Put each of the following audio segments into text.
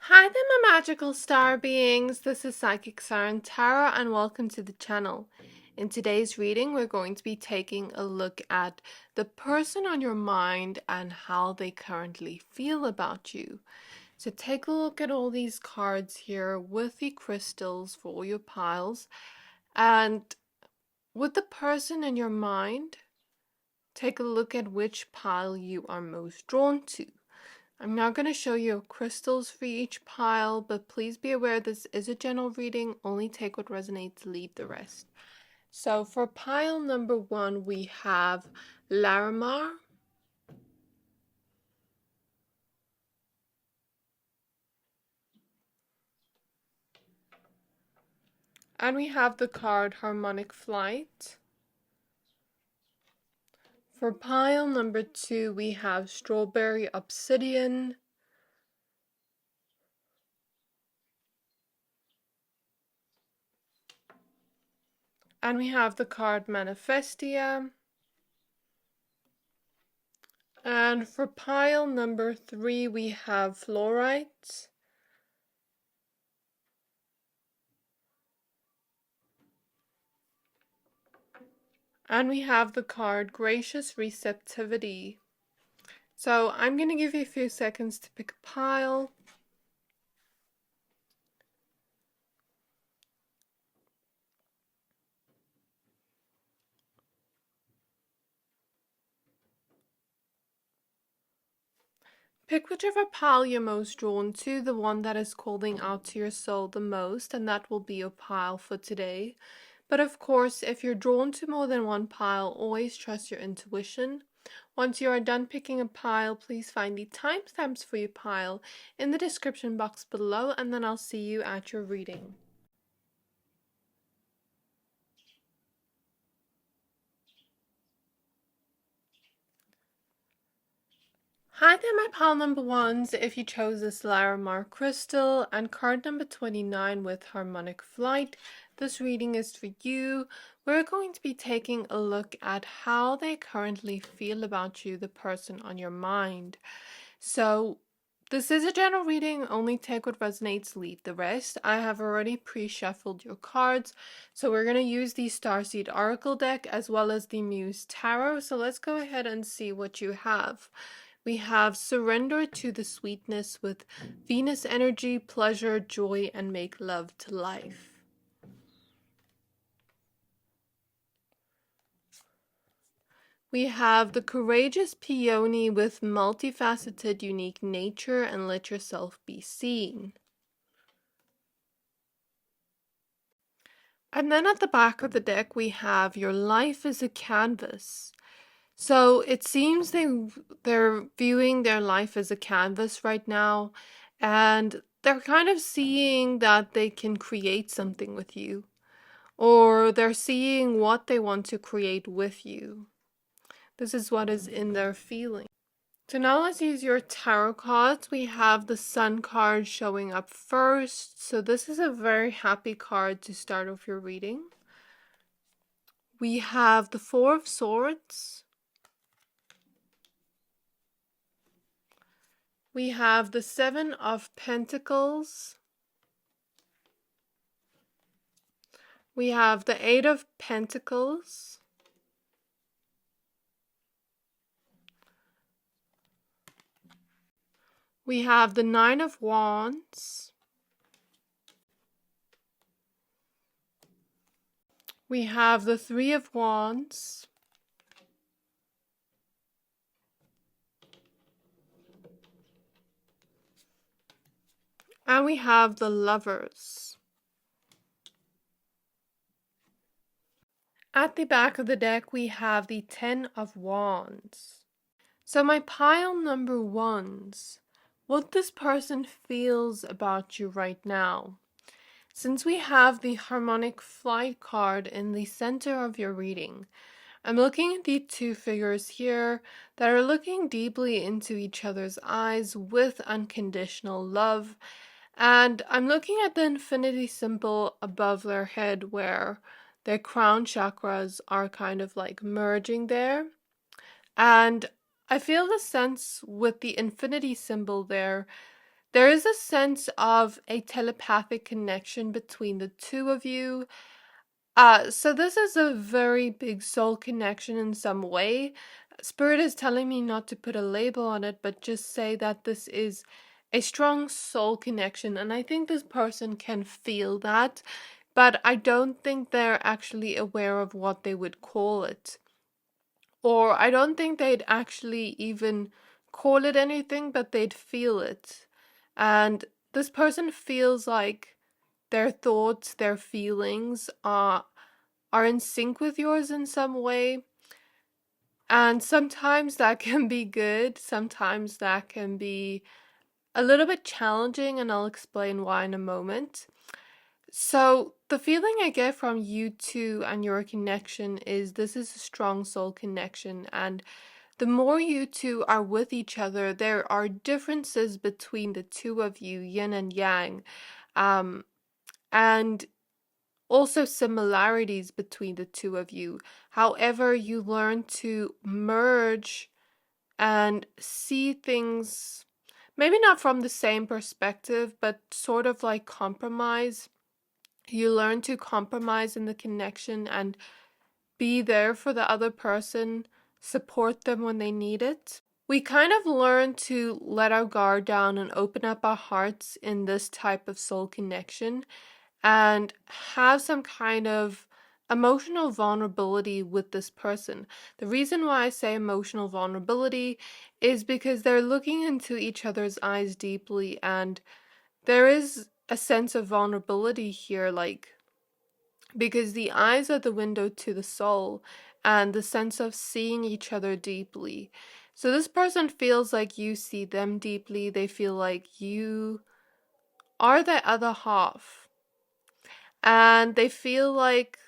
Hi there, my magical star beings. This is Psychic Siren Tara, and welcome to the channel. In today's reading, we're going to be taking a look at the person on your mind and how they currently feel about you. So take a look at all these cards here with the crystals for all your piles, and with the person in your mind, take a look at which pile you are most drawn to. I'm not going to show you crystals for each pile, but please be aware this is a general reading. Only take what resonates, leave the rest. So for pile number 1, we have Larimar. And we have the card Harmonic Flight. For pile number 2, we have Strawberry Obsidian. And we have the card Manifestia. And for pile number 3, we have Flourite. And we have the card Gracious Receptivity. So I'm going to give you a few seconds to pick a pile. Pick whichever pile you're most drawn to, the one that is calling out to your soul the most, and that will be your pile for today. But of course, if you're drawn to more than one pile, always trust your intuition. Once you are done picking a pile, please find the timestamps for your pile in the description box below, and then I'll see you at your reading. Hi there, my pile number 1s. If you chose this Larimar crystal and card number 29 with Harmonic Flight, this reading is for you. We're going to be taking a look at how they currently feel about you, the person on your mind. So this is a general reading. Only take what resonates, leave the rest. I have already pre-shuffled your cards, so we're going to use the Starseed Oracle deck as well as the Muse Tarot. So let's go ahead and see what you have. We have surrender to the sweetness with Venus energy, pleasure, joy, and make love to life. We have the courageous peony with multifaceted, unique nature, and let yourself be seen. And then at the back of the deck, we have your life is a canvas. So it seems they're viewing their life as a canvas right now, and they're kind of seeing that they can create something with you, or they're seeing what they want to create with you. This is what is in their feeling. So now let's use your tarot cards. We have the Sun card showing up first. So this is a very happy card to start off your reading. We have the Four of Swords. We have the Seven of Pentacles. We have the Eight of Pentacles. We have the Nine of Wands. We have the Three of Wands. And we have the Lovers. At the back of the deck, we have the Ten of Wands. So my pile number 1s, what this person feels about you right now. Since we have the Harmonic Flight card in the center of your reading, I'm looking at the two figures here that are looking deeply into each other's eyes with unconditional love. And I'm looking at the infinity symbol above their head where their crown chakras are kind of like merging there. And I feel the sense with the infinity symbol there There is a sense of a telepathic connection between the two of you. So this is a very big soul connection in some way. Spirit is telling me not to put a label on it, but just say that this is a strong soul connection. And I think this person can feel that, but I don't think they're actually aware of what they would call it. Or I don't think they'd actually even call it anything, but they'd feel it. And this person feels like their thoughts, their feelings are in sync with yours in some way. And sometimes that can be good, sometimes that can be a little bit challenging, and I'll explain why in a moment. So, the feeling I get from you two and your connection is this is a strong soul connection, and the more you two are with each other, there are differences between the two of you, yin and yang, um, and also similarities between the two of you. However, you learn to merge and see things maybe not from the same perspective, but sort of like compromise. You learn to compromise in the connection and be there for the other person, support them when they need it. We kind of learn to let our guard down and open up our hearts in this type of soul connection and have some kind of emotional vulnerability with this person. The reason why I say emotional vulnerability is because they're looking into each other's eyes deeply, and there is a sense of vulnerability here, like, because the eyes are the window to the soul and the sense of seeing each other deeply. So this person feels like you see them deeply, they feel like you are their other half. And they feel like,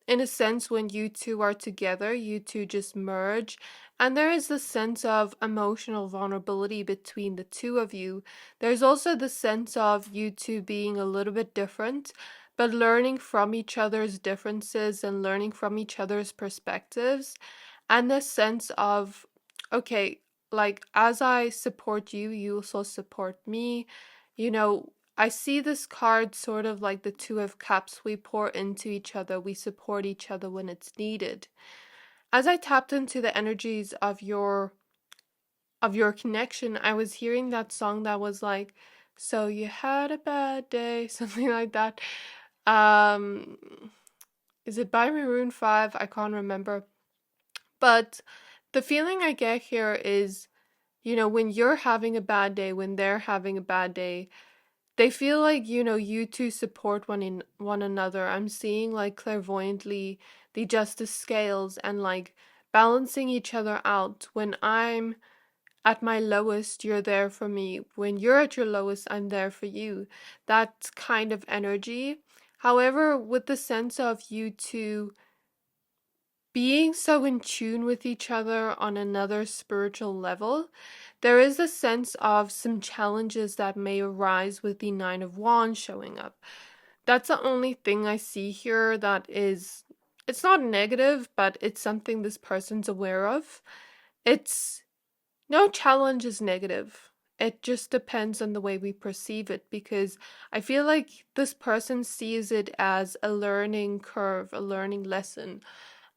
in a sense, when you two are together, you two just merge. And there is this sense of emotional vulnerability between the two of you. There's also the sense of you two being a little bit different, but learning from each other's differences and learning from each other's perspectives. And this sense of, okay, like, as I support you, you also support me. You know, I see this card sort of like the Two of Cups. We pour into each other, we support each other when it's needed. As I tapped into the energies of your connection, I was hearing that song that was like, so you had a bad day, something like that. Um is it by Maroon 5? I can't remember. But the feeling I get here is, you know, when you're having a bad day, when they're having a bad day, they feel like, you know, you two support one another. I'm seeing like clairvoyantly the justice scales and like balancing each other out. When I'm at my lowest, you're there for me. When you're at your lowest, I'm there for you. That kind of energy. However, with the sense of you two being so in tune with each other on another spiritual level, there is a sense of some challenges that may arise with the Nine of Wands showing up. That's the only thing I see here that is, it's not negative, but it's something this person's aware of. It's, no challenge is negative. It just depends on the way we perceive it, because I feel like this person sees it as a learning curve, a learning lesson,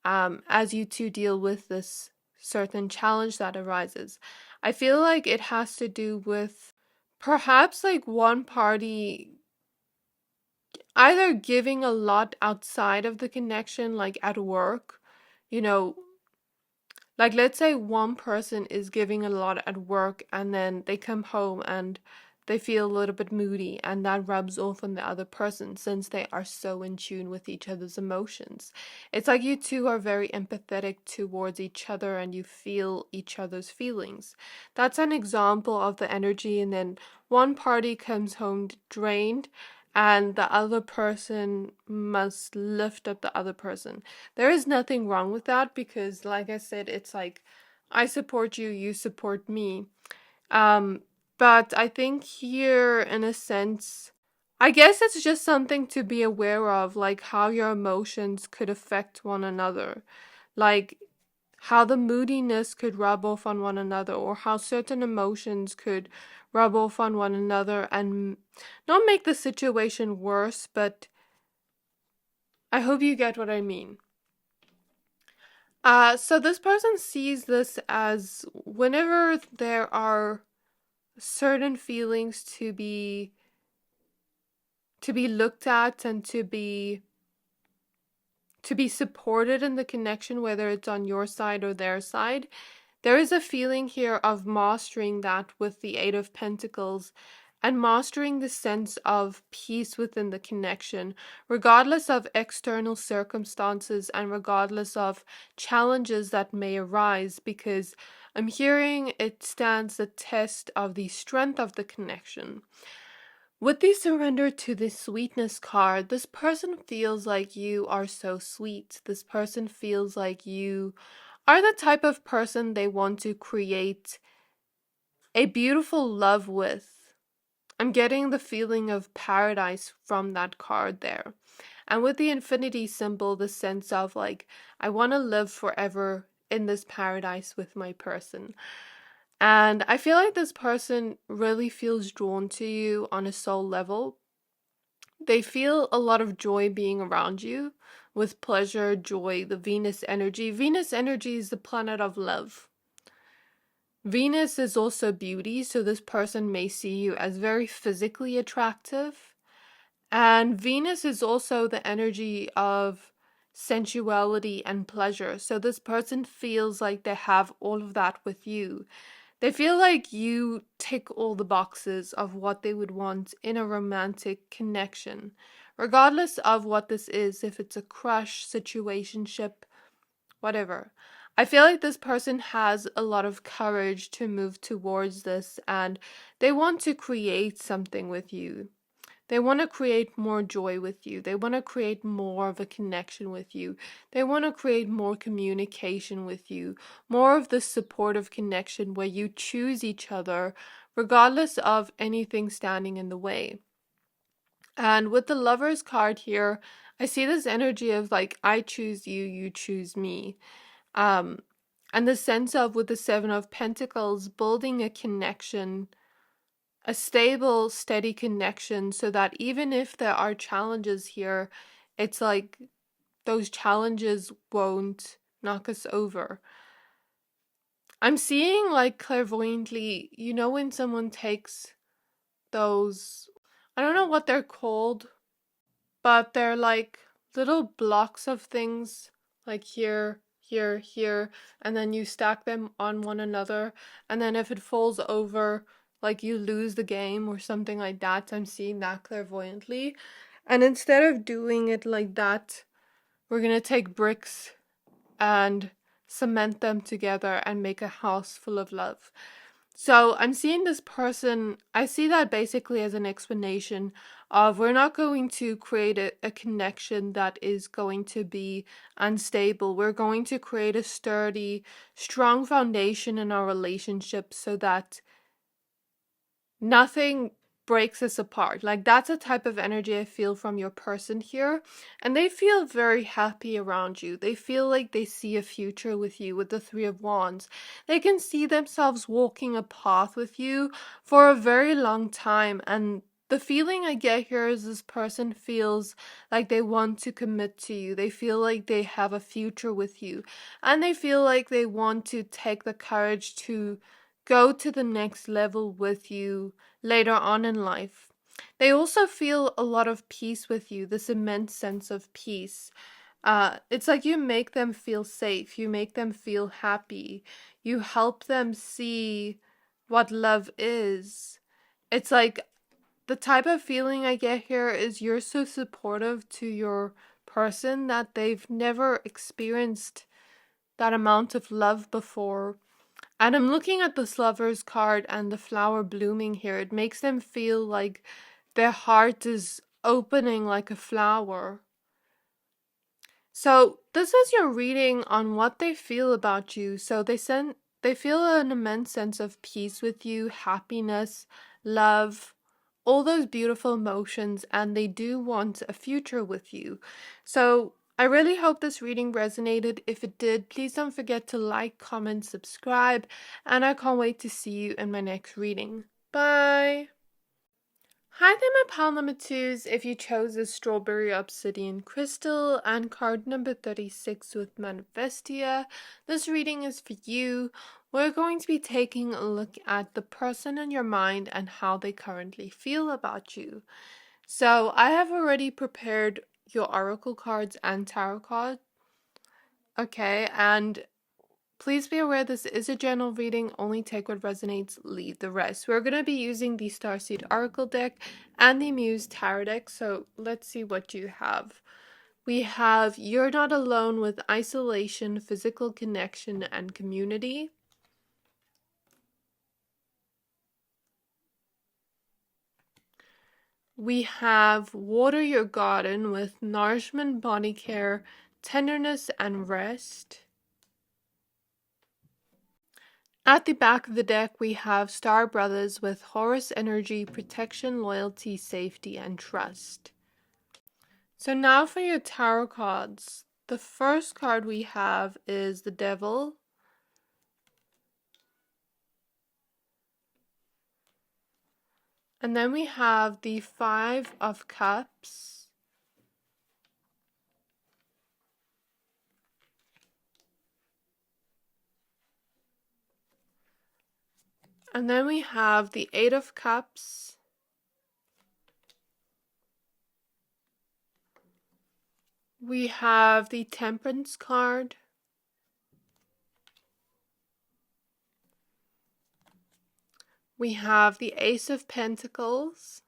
as you two deal with this certain challenge that arises. I feel like it has to do with perhaps like one party either giving a lot outside of the connection, like at work, you know, like, let's say one person is giving a lot at work and then they come home and they feel a little bit moody, and that rubs off on the other person since they are so in tune with each other's emotions. It's like you two are very empathetic towards each other and you feel each other's feelings. That's an example of the energy, and then one party comes home drained and the other person must lift up the other person. There is nothing wrong with that because, like I said, it's like I support you, you support me. Um, but I think here, in a sense, I guess it's just something to be aware of, like how your emotions could affect one another. Like how the moodiness could rub off on one another, or how certain emotions could rub off on one another and not make the situation worse, but I hope you get what I mean. So this person sees this as whenever there are certain feelings to be looked at and to be supported in the connection, whether it's on your side or their side. There is a feeling here of mastering that with the Eight of Pentacles and mastering the sense of peace within the connection, regardless of external circumstances and regardless of challenges that may arise, because I'm hearing it stands the test of the strength of the connection. With the surrender to the sweetness card, this person feels like you are so sweet. This person feels like you are the type of person they want to create a beautiful love with. I'm getting the feeling of paradise from that card there. And with the infinity symbol, the sense of like, I want to live forever in this paradise with my person. And I feel like this person really feels drawn to you on a soul level. They feel a lot of joy being around you, with pleasure, joy, the Venus energy. Venus energy is the planet of love. Venus is also beauty, so this person may see you as very physically attractive. And Venus is also the energy of sensuality and pleasure. So this person feels like they have all of that with you. They feel like you tick all the boxes of what they would want in a romantic connection, regardless of what this is, if it's a crush, situationship, whatever. I feel like this person has a lot of courage to move towards this, and they want to create something with you. They want to create more joy with you. They want to create more of a connection with you. They want to create more communication with you, more of the supportive connection where you choose each other regardless of anything standing in the way. And with the Lovers card here, I see this energy of like, I choose you, you choose me. And the sense of, with the Seven of Pentacles, building a connection, a stable, steady connection, so that even if there are challenges here, it's like those challenges won't knock us over. I'm seeing like clairvoyantly, you know, when someone takes those, I don't know what they're called, but they're like little blocks of things, like here, here, here, and then you stack them on one another, and then if it falls over, like you lose the game or something like that. I'm seeing that clairvoyantly. And instead of doing it like that, we're gonna take bricks and cement them together and make a house full of love. So I'm seeing this person, I see that basically as an explanation of, we're not going to create a connection that is going to be unstable. We're going to create a sturdy, strong foundation in our relationship so that nothing breaks us apart. Like, that's a type of energy I feel from your person here. And they feel very happy around you. They feel like they see a future with you with the Three of Wands. They can see themselves walking a path with you for a very long time. And the feeling I get here is this person feels like they want to commit to you. They feel like they have a future with you. And they feel like they want to take the courage to go to the next level with you later on in life. They also feel a lot of peace with you, this immense sense of peace. It's like you make them feel safe, you make them feel happy, you help them see what love is. It's like the type of feeling I get here is you're so supportive to your person that they've never experienced that amount of love before. And I'm looking at this Lovers card and the flower blooming here. It makes them feel like their heart is opening like a flower. So this is your reading on what they feel about you. So they feel an immense sense of peace with you, happiness, love, all those beautiful emotions, and they do want a future with you. So I really hope this reading resonated. If it did, please don't forget to like, comment, subscribe, and I can't wait to see you in my next reading. Bye! Hi there, my pal number twos. If you chose the Strawberry Obsidian Crystal and card number 36 with Manifestia, this reading is for you. We're going to be taking a look at the person in your mind and how they currently feel about you. So I have already prepared your oracle cards and tarot card. Okay, and please be aware this is a general reading. Only take what resonates, leave the rest. We're going to be using the Starseed Oracle deck and the Muse Tarot deck. So let's see what you have. We have You're Not Alone with Isolation, Physical Connection, and Community. We have Water Your Garden with Nourishment, Body Care, Tenderness, and Rest. At the back of the deck, we have Star Brothers with Horus Energy, Protection, Loyalty, Safety, and Trust. So now for your tarot cards. The first card we have is the Devil. And then we have the Five of Cups. And then we have the Eight of Cups. We have the Temperance card. We have the Ace of Pentacles.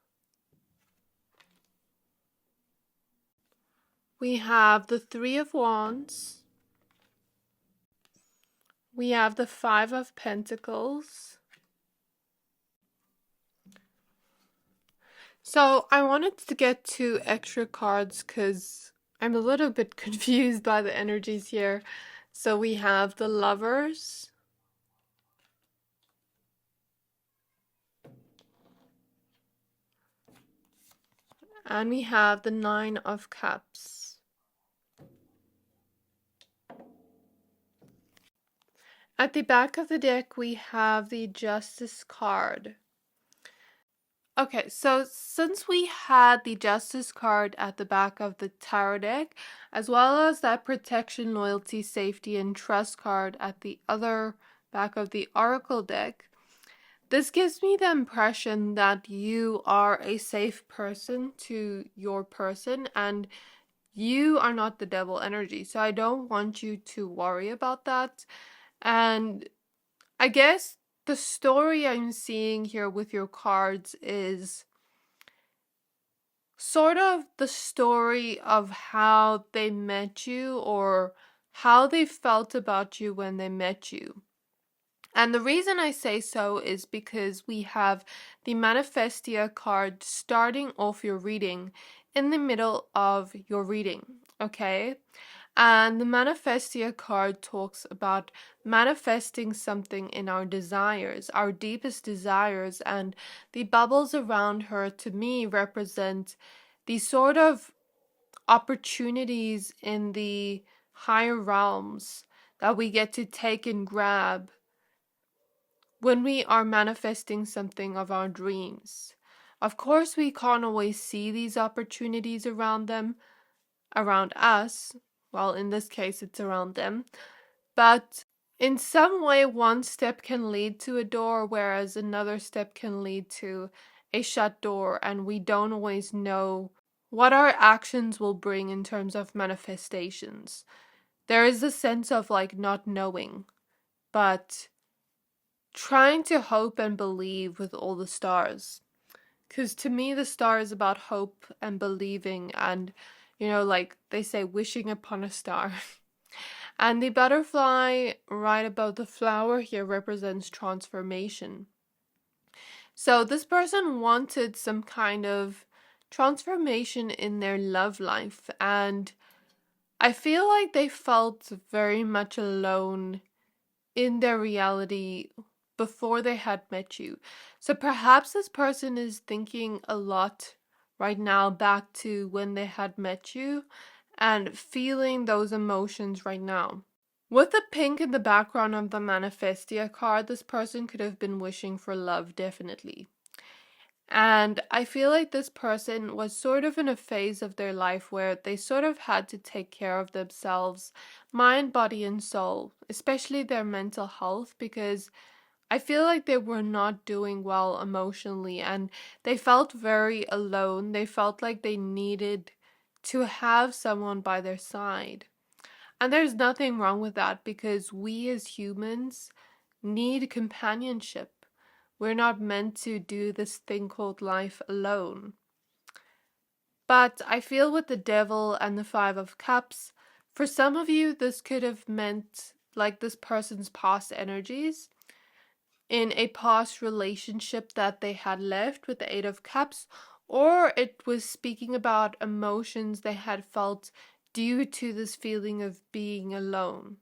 We have the Three of Wands. We have the Five of Pentacles. So I wanted to get 2 extra cards because I'm a little bit confused by the energies here. So we have the Lovers. And we have the Nine of Cups. At the back of the deck, we have the Justice card. Okay, so since we had the Justice card at the back of the tarot deck, as well as that Protection, Loyalty, Safety, and Trust card at the other back of the Oracle deck, this gives me the impression that you are a safe person to your person and you are not the devil energy. So I don't want you to worry about that. And I guess the story I'm seeing here with your cards is sort of the story of how they met you or how they felt about you when they met you. And the reason I say so is because we have the Manifestia card starting off your reading in the middle of your reading, okay? And the Manifestia card talks about manifesting something in our desires, our deepest desires, and the bubbles around her to me represent the sort of opportunities in the higher realms that we get to take and grab when we are manifesting something of our dreams. Of course, we can't always see these opportunities around us. Well, in this case, it's around them. But in some way, one step can lead to a door, whereas another step can lead to a shut door, and we don't always know what our actions will bring in terms of manifestations. There is a sense of like not knowing, but trying to hope and believe with all the stars. Because to me, the star is about hope and believing, and, you know, like they say, wishing upon a star. And the butterfly right above the flower here represents transformation. So this person wanted some kind of transformation in their love life, and I feel like they felt very much alone in their reality before they had met you. So perhaps this person is thinking a lot right now back to when they had met you and feeling those emotions right now. With the pink in the background of the Manifestia card, this person could have been wishing for love, definitely. And I feel like this person was sort of in a phase of their life where they sort of had to take care of themselves, mind, body, and soul, especially their mental health, because I feel like they were not doing well emotionally and they felt very alone. They felt like they needed to have someone by their side. And there's nothing wrong with that because we as humans need companionship. We're not meant to do this thing called life alone. But I feel with the Devil and the Five of Cups, for some of you, this could have meant like this person's past energies in a past relationship that they had left with the Eight of Cups, or it was speaking about emotions they had felt due to this feeling of being alone.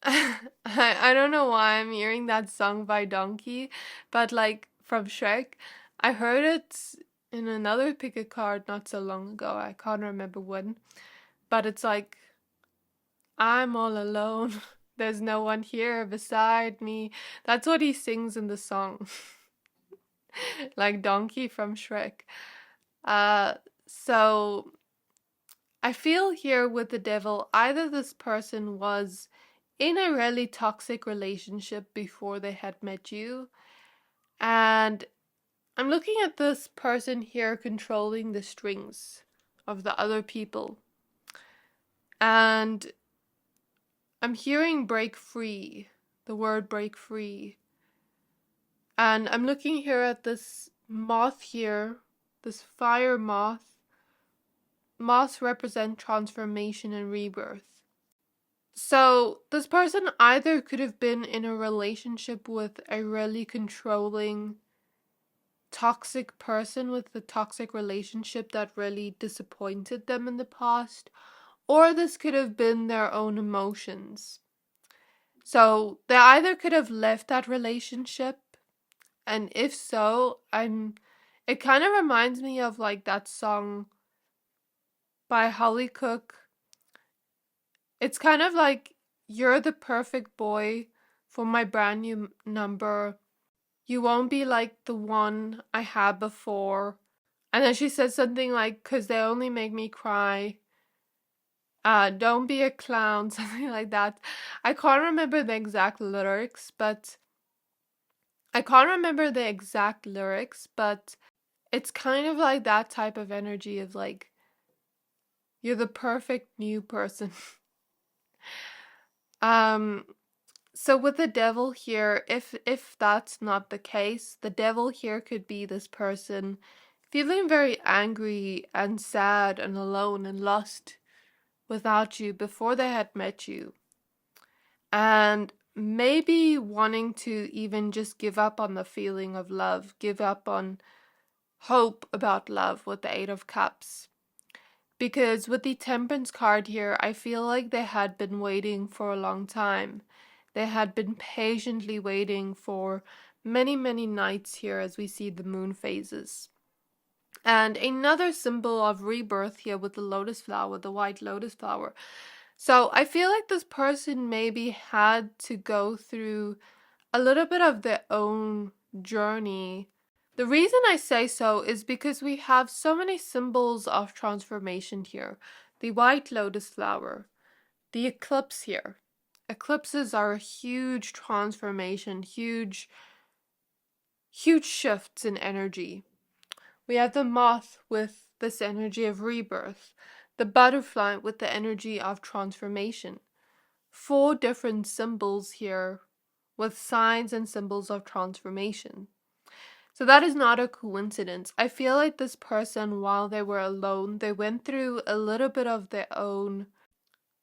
I don't know why I'm hearing that song by Donkey, but like from Shrek, I heard it in another pick a card not so long ago. I can't remember when, but it's like, I'm all alone. There's no one here beside me. That's what he sings in the song. Like Donkey from Shrek. So I feel here with the Devil, either this person was in a really toxic relationship before they had met you, and I'm looking at this person here controlling the strings of the other people, and I'm hearing break free, the word break free, and I'm looking here at this moth here, this fire moth. Moths represent transformation and rebirth. So this person either could have been in a relationship with a really controlling, toxic person with a toxic relationship that really disappointed them in the past, or this could have been their own emotions. So they either could have left that relationship, and if so, it kind of reminds me of like that song by Holly Cook. It's kind of like, you're the perfect boy for my brand new number. You won't be like the one I had before. And then she said something like, cause they only make me cry. Don't be a clown, something like that. I can't remember the exact lyrics, but it's kind of like that type of energy of like, you're the perfect new person. So with the Devil here, if that's not the case, the Devil here could be this person feeling very angry and sad and alone and lost without you before they had met you. And maybe wanting to even just give up on the feeling of love, give up on hope about love with the Eight of Cups. Because with the Temperance card here, I feel like they had been waiting for a long time. They had been patiently waiting for many, many nights here as we see the moon phases. And another symbol of rebirth here with the lotus flower, the white lotus flower. So I feel like this person maybe had to go through a little bit of their own journey. The reason I say so is because we have so many symbols of transformation here. The white lotus flower, the eclipse here. Eclipses are a huge transformation, huge shifts in energy. We have the moth with this energy of rebirth, the butterfly with the energy of transformation. 4 different symbols here with signs and symbols of transformation. So that is not a coincidence. I feel like this person, while they were alone, they went through a little bit of their own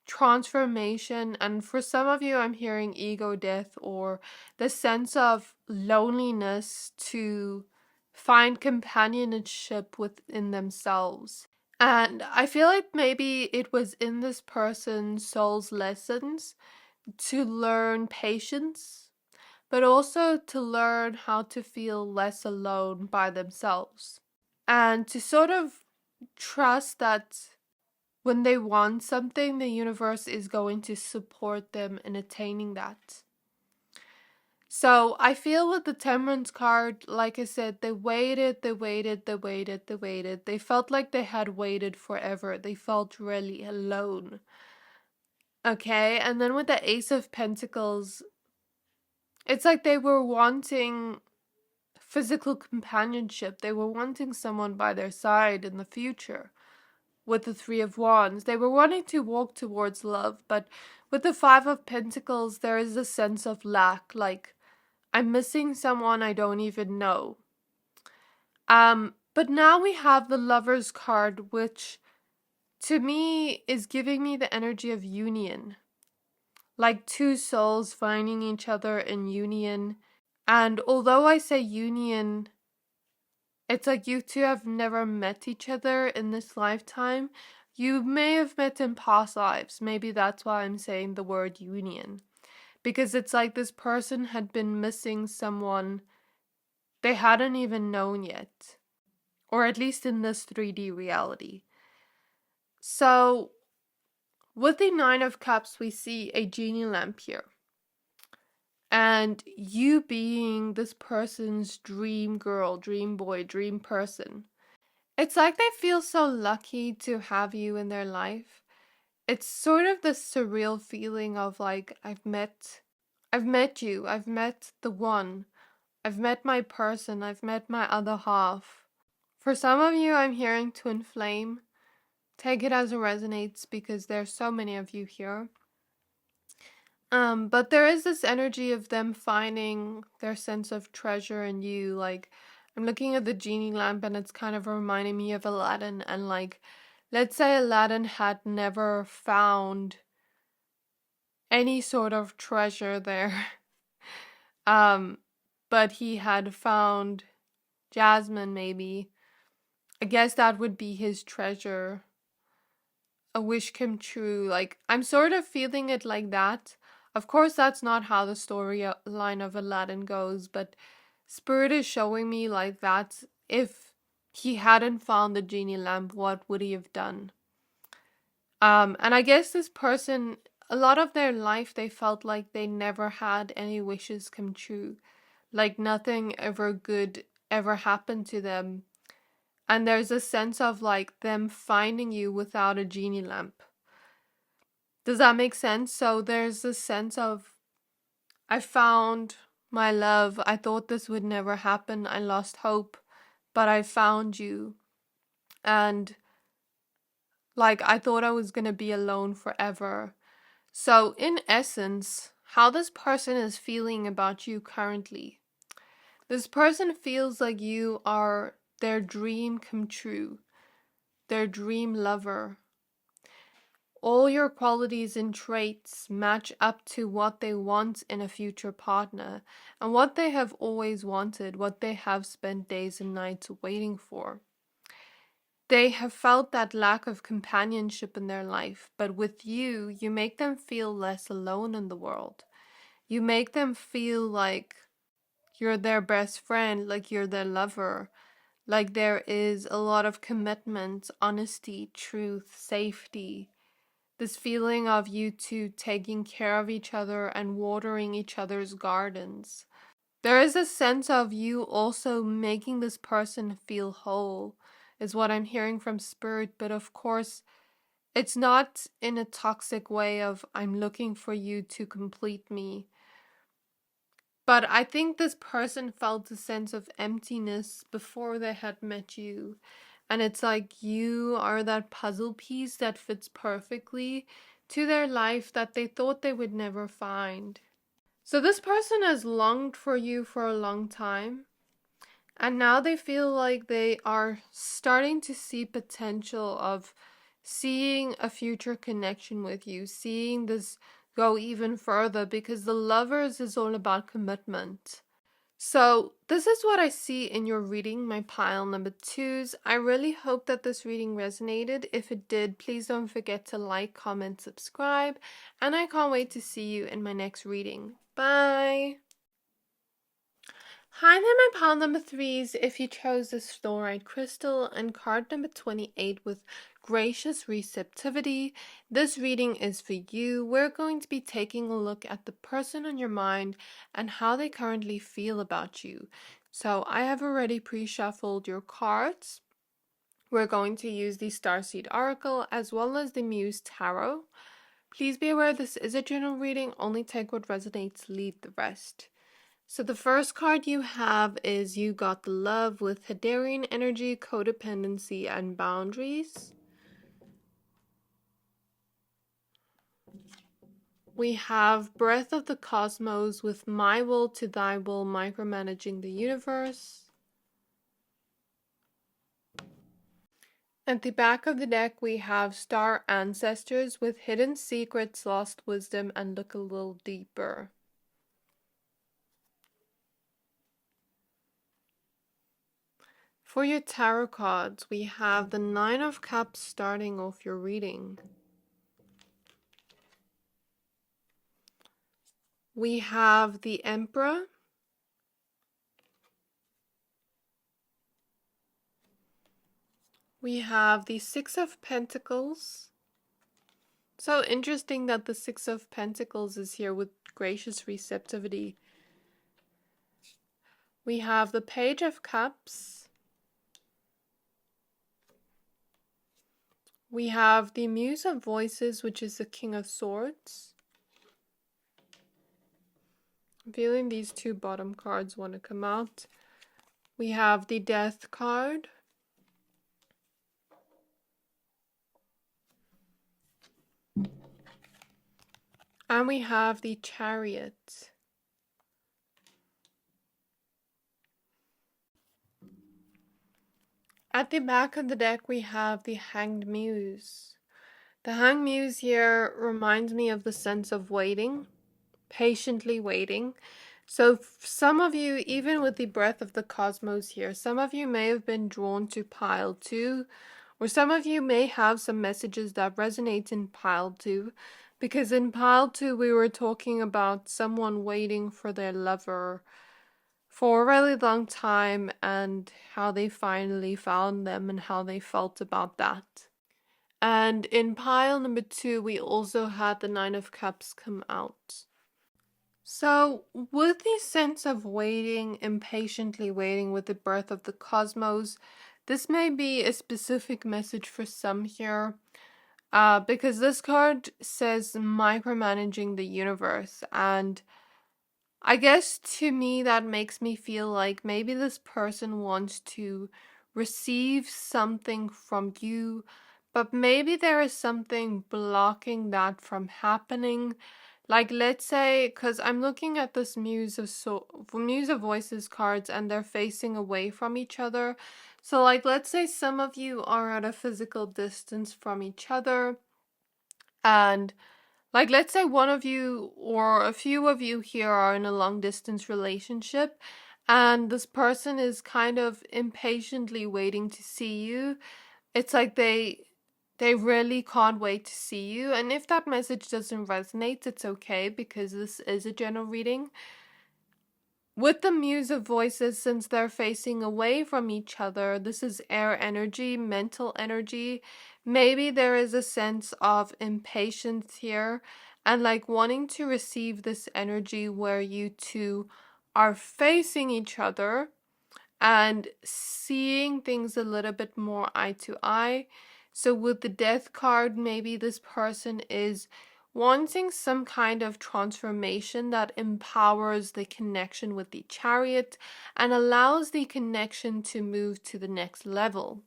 transformation. And for some of you, I'm hearing ego death or the sense of loneliness to find companionship within themselves. And I feel like maybe it was in this person's soul's lessons to learn patience, but also to learn how to feel less alone by themselves. And to sort of trust that when they want something, the universe is going to support them in attaining that. So I feel with the Temperance card, like I said, they waited, they waited, they waited, they waited. They felt like they had waited forever. They felt really alone. Okay, and then with the Ace of Pentacles, it's like they were wanting physical companionship. They were wanting someone by their side in the future. With the Three of Wands, they were wanting to walk towards love, but with the Five of Pentacles, there is a sense of lack, like, I'm missing someone I don't even know. But now we have the Lovers card, which to me is giving me the energy of union. Like two souls finding each other in union. And although I say union, it's like you two have never met each other in this lifetime. You may have met in past lives. Maybe that's why I'm saying the word union. Because it's like this person had been missing someone they hadn't even known yet. Or at least in this 3D reality. So, with the Nine of Cups, we see a genie lamp here. And you being this person's dream girl, dream boy, dream person. It's like they feel so lucky to have you in their life. It's sort of this surreal feeling of like, I've met you, I've met the one, I've met my person, I've met my other half. For some of you, I'm hearing twin flame. Take it as it resonates because there's so many of you here. But there is this energy of them finding their sense of treasure in you. Like, I'm looking at the genie lamp and it's kind of reminding me of Aladdin. And like, let's say Aladdin had never found any sort of treasure there. But he had found Jasmine maybe. I guess that would be his treasure. A wish come true. Like, I'm sort of feeling it like that. Of course, that's not how the storyline of Aladdin goes, but Spirit is showing me like that. If he hadn't found the genie lamp, what would he have done? And I guess this person, a lot of their life, they felt like they never had any wishes come true. Like nothing ever good ever happened to them. And there's a sense of like them finding you without a genie lamp. Does that make sense? So there's this sense of, I found my love. I thought this would never happen. I lost hope, but I found you. And like, I thought I was going to be alone forever. So in essence, how this person is feeling about you currently. This person feels like you are their dream come true, their dream lover. All your qualities and traits match up to what they want in a future partner and what they have always wanted, what they have spent days and nights waiting for. They have felt that lack of companionship in their life, but with you, you make them feel less alone in the world. You make them feel like you're their best friend, like you're their lover, like there is a lot of commitment, honesty, truth, safety. This feeling of you two taking care of each other and watering each other's gardens. There is a sense of you also making this person feel whole, is what I'm hearing from Spirit. But of course, it's not in a toxic way of I'm looking for you to complete me. But I think this person felt a sense of emptiness before they had met you. And it's like you are that puzzle piece that fits perfectly to their life that they thought they would never find. So this person has longed for you for a long time. And now they feel like they are starting to see potential of seeing a future connection with you, seeing this go even further, because the Lovers is all about commitment. So this is what I see in your reading, my pile number 2s. I really hope that this reading resonated. If it did, please don't forget to like, comment, subscribe, and I can't wait to see you in my next reading. Bye! Hi there, my pile number threes. If you chose this Flourite crystal and card number 28 with Gracious Receptivity, this reading is for you. We're going to be taking a look at the person on your mind and how they currently feel about you. So I have already pre-shuffled your cards. We're going to use the Starseed Oracle as well as the Muse Tarot. Please be aware this is a general reading. Only take what resonates, leave the rest. So the first card you have is You Got the Love with Hadarian Energy, Codependency, and Boundaries. We have Breath of the Cosmos with My Will to Thy Will, Micromanaging the Universe. At the back of the deck, we have Star Ancestors with Hidden Secrets, Lost Wisdom, and Look a Little Deeper. For your tarot cards, we have the Nine of Cups starting off your reading. We have the Emperor. We have the Six of Pentacles. So interesting that the Six of Pentacles is here with Gracious Receptivity. We have the Page of Cups. We have the Muse of Voices, which is the King of Swords. I'm feeling these two bottom cards want to come out. We have the Death card. And we have the Chariot. At the back of the deck, we have the Hanged Muse. The Hanged Muse here reminds me of the sense of waiting, patiently waiting. So some of you, even with the Breath of the Cosmos here, some of you may have been drawn to pile 2, or some of you may have some messages that resonate in pile 2, because in pile 2 we were talking about someone waiting for their lover for a really long time and how they finally found them and how they felt about that. And in pile number 2 we also had the Nine of Cups come out. So with the sense of waiting, impatiently waiting with the birth of the cosmos, this may be a specific message for some here, because this card says micromanaging the universe, and I guess to me that makes me feel like maybe this person wants to receive something from you, but maybe there is something blocking that from happening. Like, let's say, because I'm looking at this Muse of Voices cards and they're facing away from each other. So like, let's say some of you are at a physical distance from each other, and like, let's say one of you or a few of you here are in a long distance relationship, and this person is kind of impatiently waiting to see you. It's like they really can't wait to see you. And if that message doesn't resonate, it's okay, because this is a general reading. With the Muse of Voices, since they're facing away from each other, this is air energy, mental energy. Maybe there is a sense of impatience here and like wanting to receive this energy where you two are facing each other and seeing things a little bit more eye to eye. So with the Death card, maybe this person is wanting some kind of transformation that empowers the connection with the Chariot and allows the connection to move to the next level.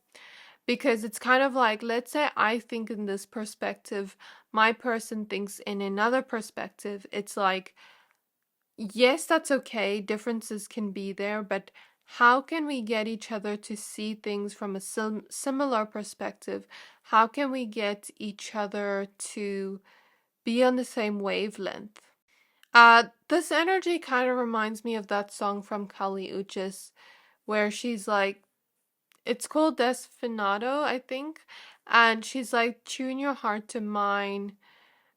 Because it's kind of like, let's say I think in this perspective, my person thinks in another perspective. It's like, yes, that's okay, differences can be there, but how can we get each other to see things from a similar perspective? How can we get each other to be on the same wavelength? This energy kind of reminds me of that song from Kali Uchis, where she's like, it's called Desfinado, I think, and she's like, tune your heart to mine,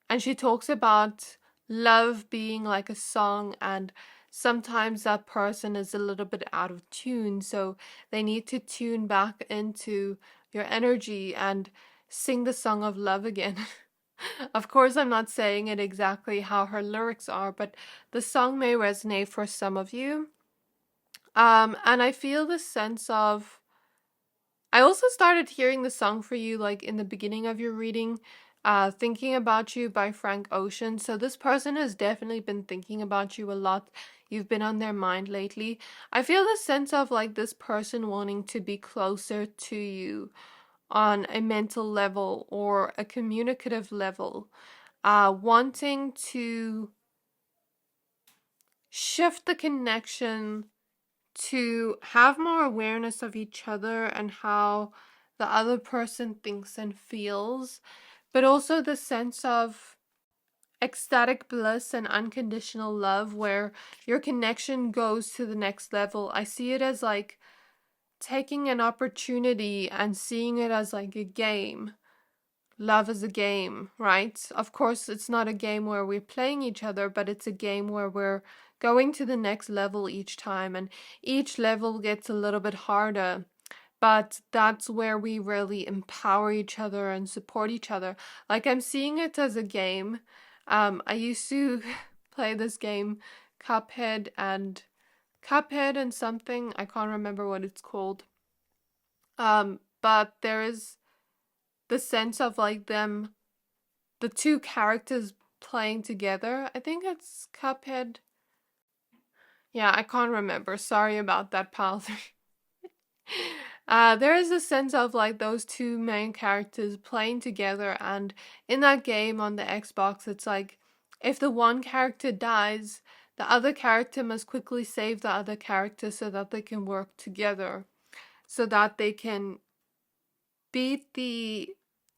and she talks about love being like a song, and sometimes that person is a little bit out of tune, so they need to tune back into your energy and sing the song of love again. Of course, I'm not saying it exactly how her lyrics are, but the song may resonate for some of you. And I feel the sense of, I also started hearing the song for you like in the beginning of your reading, Thinking About You by Frank Ocean. So this person has definitely been thinking about you a lot. You've been on their mind lately. I feel the sense of like this person wanting to be closer to you on a mental level or a communicative level, wanting to shift the connection to have more awareness of each other and how the other person thinks and feels, but also the sense of ecstatic bliss and unconditional love where your connection goes to the next level. I see it as like taking an opportunity and seeing it as like a game. Love is a game, right? Of course, it's not a game where we're playing each other, but it's a game where we're going to the next level each time, and each level gets a little bit harder. But that's where we really empower each other and support each other. Like, I'm seeing it as a game. I used to play this game, Cuphead and something. I can't remember what it's called. But there is the sense of like the two characters playing together. I think it's Cuphead. Yeah, I can't remember. Sorry about that, pal. There is a sense of like those two main characters playing together, and in that game on the Xbox, it's like if the one character dies, the other character must quickly save the other character so that they can work together, so that they can beat the,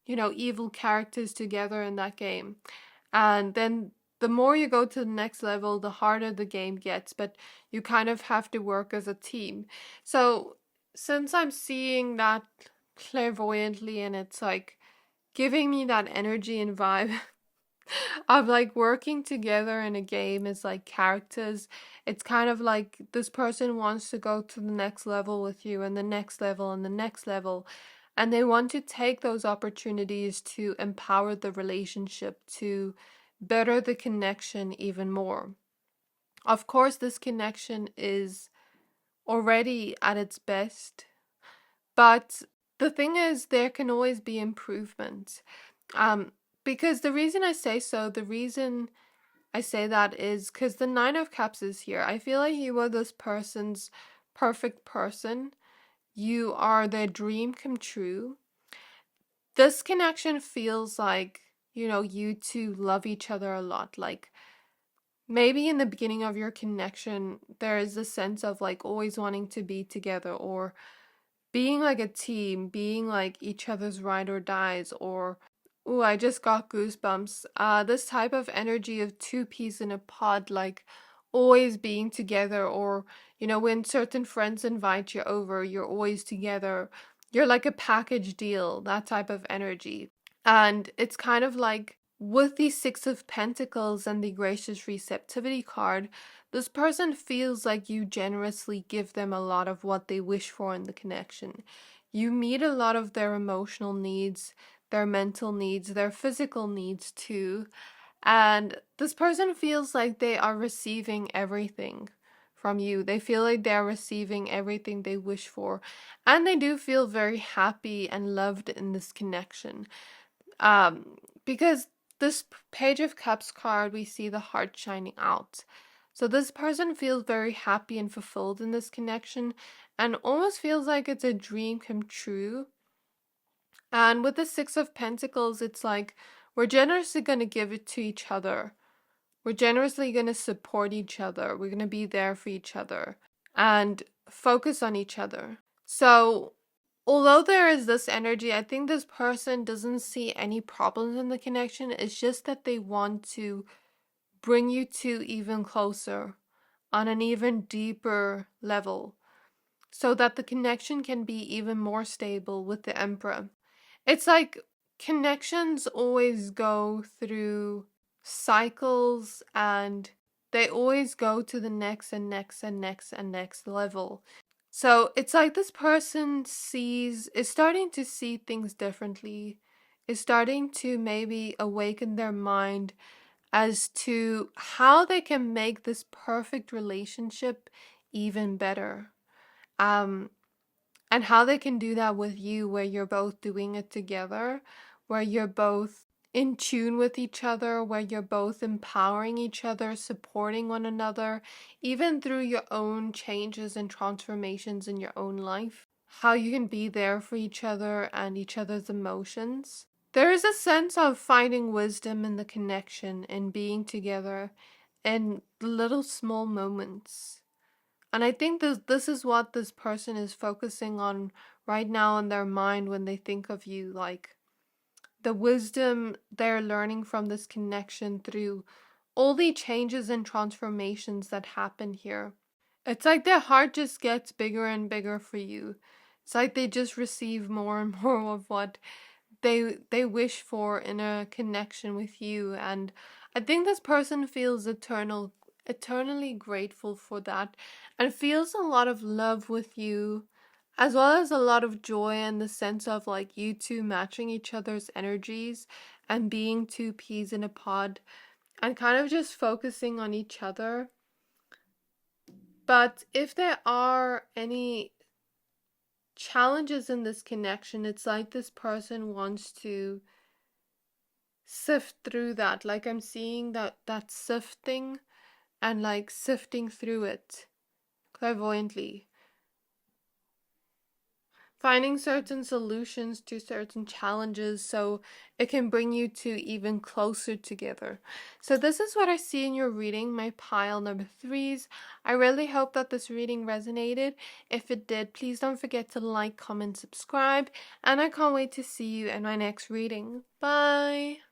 evil characters together in that game. And then the more you go to the next level, the harder the game gets, but you kind of have to work as a team. So since I'm seeing that clairvoyantly and it's like giving me that energy and vibe of like working together in a game as like characters, it's kind of like this person wants to go to the next level with you and the next level and the next level. And they want to take those opportunities to empower the relationship, to better the connection even more. Of course, this connection is already at its best, but the thing is, there can always be improvement. Um, because the reason I say so, the reason I say that is because the Nine of Cups is here. I feel like you are this person's perfect person. You are their dream come true. This connection feels like, you two love each other a lot. Like maybe in the beginning of your connection, there is a sense of like always wanting to be together or being like a team, being like each other's ride or dies, or ooh, I just got goosebumps. This type of energy of two peas in a pod, like always being together, or when certain friends invite you over, you're always together. You're like a package deal, that type of energy. And it's kind of like with the Six of Pentacles and the Gracious Receptivity card, this person feels like you generously give them a lot of what they wish for in the connection. You meet a lot of their emotional needs, their mental needs, their physical needs too. And this person feels like they are receiving everything from you. They feel like they're receiving everything they wish for. And they do feel very happy and loved in this connection. Because this Page of Cups card, we see the heart shining out. So this person feels very happy and fulfilled in this connection and almost feels like it's a dream come true. And with the Six of Pentacles, it's like we're generously going to give it to each other. We're generously going to support each other. We're going to be there for each other and focus on each other. So although there is this energy, I think this person doesn't see any problems in the connection. It's just that they want to bring you two even closer on an even deeper level so that the connection can be even more stable with the Emperor. It's like connections always go through cycles and they always go to the next and next and next and next level. So it's like this person is starting to see things differently, is starting to maybe awaken their mind as to how they can make this perfect relationship even better. Um, and how they can do that with you, where you're both doing it together, where you're both in tune with each other, where you're both empowering each other, supporting one another, even through your own changes and transformations in your own life. How you can be there for each other and each other's emotions. There is a sense of finding wisdom in the connection and being together in little small moments. And I think this is what this person is focusing on right now in their mind when they think of you, like the wisdom they're learning from this connection through all the changes and transformations that happen here. It's like their heart just gets bigger and bigger for you. It's like they just receive more and more of what they wish for in a connection with you. And I think this person feels eternally grateful for that, and feels a lot of love with you, as well as a lot of joy in the sense of like you two matching each other's energies and being two peas in a pod and kind of just focusing on each other. But if there are any challenges in this connection, it's like this person wants to sift through that. Like I'm seeing that sifting and like sifting through it clairvoyantly, finding certain solutions to certain challenges so it can bring you to even closer together. So this is what I see in your reading, my pile number threes. I really hope that this reading resonated. If it did, please don't forget to like, comment, subscribe, and I can't wait to see you in my next reading. Bye.